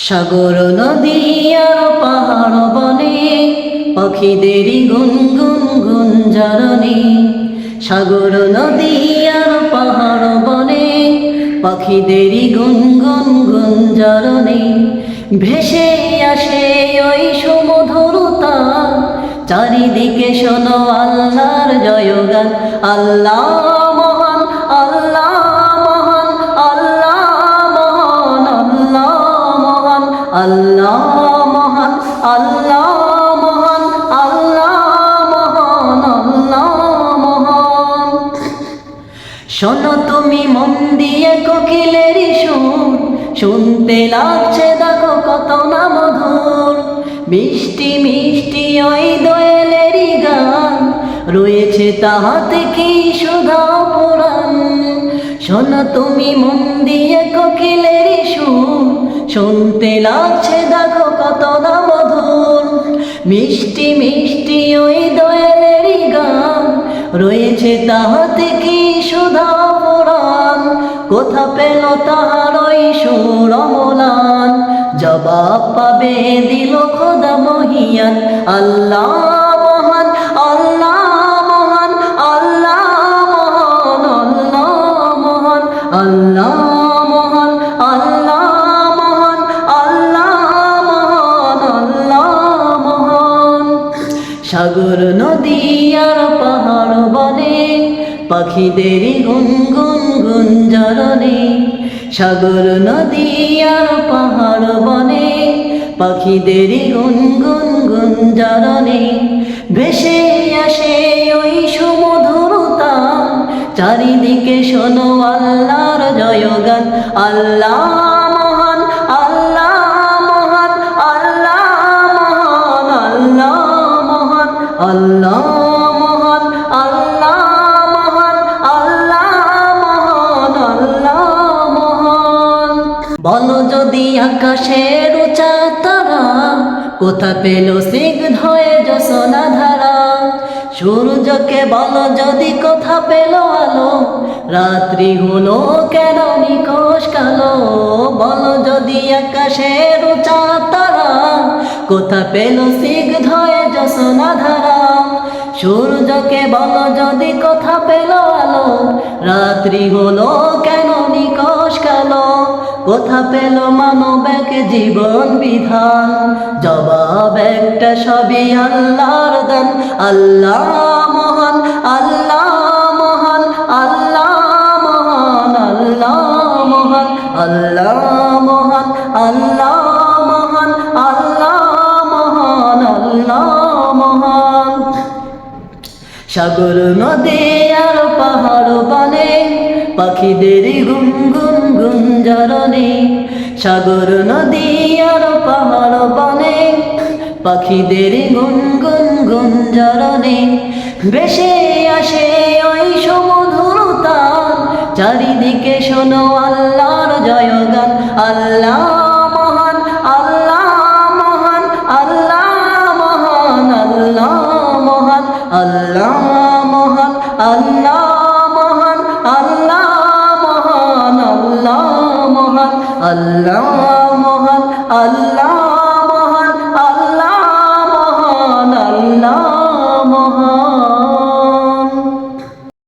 সাগর নদী আর পাহাড় বনে পাখিদেরই গুনগুন গুঞ্জরণে। সাগর নদী আর পাহাড় বনে পাখিদেরই গুনগুন গুঞ্জরণে। ভেসে আসে ওই সুমধুর তান, চারিদিকে শোনো আল্লাহর জয়গান। আল্লাহ মহান, আল্লাহ মহান, আল্লাহ মহান, আল্লাহ মহান, আল্লাহ মহান, আল্লাহ মহান, আল্লাহ মহান। শোনো তুমি মন দিয়ে কোকিলেরই সুর, শুনতে লাগছে দেখো কত না মধুর। মিষ্টি মিষ্টি ওই দোয়েলেরই গান, রয়েছে তাহাতে কি সুধা পুরাণ। শোনো তুমি মন দিয়ে কোকিলেরই সুর, শুনতে লাগছে দেখো কত না মধুর। মিষ্টি মিষ্টি ওই দোয়েলেরই গান, রয়েছে তাহাতে কি সুধা পুরাণ। কোথা পেল তাহার ওই সুর অম্লান, জবাব পাবে দিল খোদা মহিয়ান। আল্লাহ মহান, আল্লাহ মহান, আল্লাহ মহান, আল্লাহ মহান, আল্লাহ মহান, আল্লাহ মহান, আল্লাহ মহান, আল্লাহ মহান। সাগর নদী আর পাহাড় বনে পাখিদেরই গুনগুন গুঞ্জরণে। সাগর নদী আর পাহাড় বনে পাখিদেরই গুনগুন গুঞ্জরণে। ভেসে আসে ওই সুমধুর তান, চারিদিকে শোনো আল্লাহর জয়গান। আল্লাহ মহান, আল্লাহ মহান, আল্লাহ মহান, আল্লাহ মহান, আল্লাহ মহান, আল্লাহ মহান, আল্লাহ মহান, আল্লাহ মহান। বলো যদি আকাশের উঁচা তারা, কোথা পেল স্নিগ্ধ হয়ে জোছনা ধারা। সূর্যকে বলো যদি কোথা পেল আলো, রাত্রি হলো কেন নিকষ কালো। বলো যদি আকাশের উঁচা তারা, কোথা পেল স্নিগ্ধ হয়ে জোছনা ধারা। সূর্যকে বলো যদি কোথা পেল আলো, রাত্রি হলো কেন নিকষ কালো। কোথা পেল মানব এক জীবন বিধান, জবাব একটা সবই আল্লাহর দান। আল্লাহ মহান, আল্লাহ মহান, আল্লাহ মহান, আল্লাহ মহান, আল্লাহ মহান, আল্লাহ মহান, আল্লাহ মহান, আল্লাহ মহান। সাগর নদী আর পাহাড় বনে পাখিদেরই গুনগুন গুঞ্জরণে। সাগর নদী আর পাহাড় বনে পাখিদেরই গুনগুন গুঞ্জরণে। ভেসে আসে ওই সুমধুর তান, চারিদিকে শোনো আল্লাহর জয়গান। আল্লাহ মহান, আল্লাহ মহান, আল্লাহ মহান, আল্লাহ মহান, আল্লাহ মহান, আল্লাহ মহান, আল্লাহ মহান, আল্লাহ মহান, আল্লাহ মহান, আল্লাহ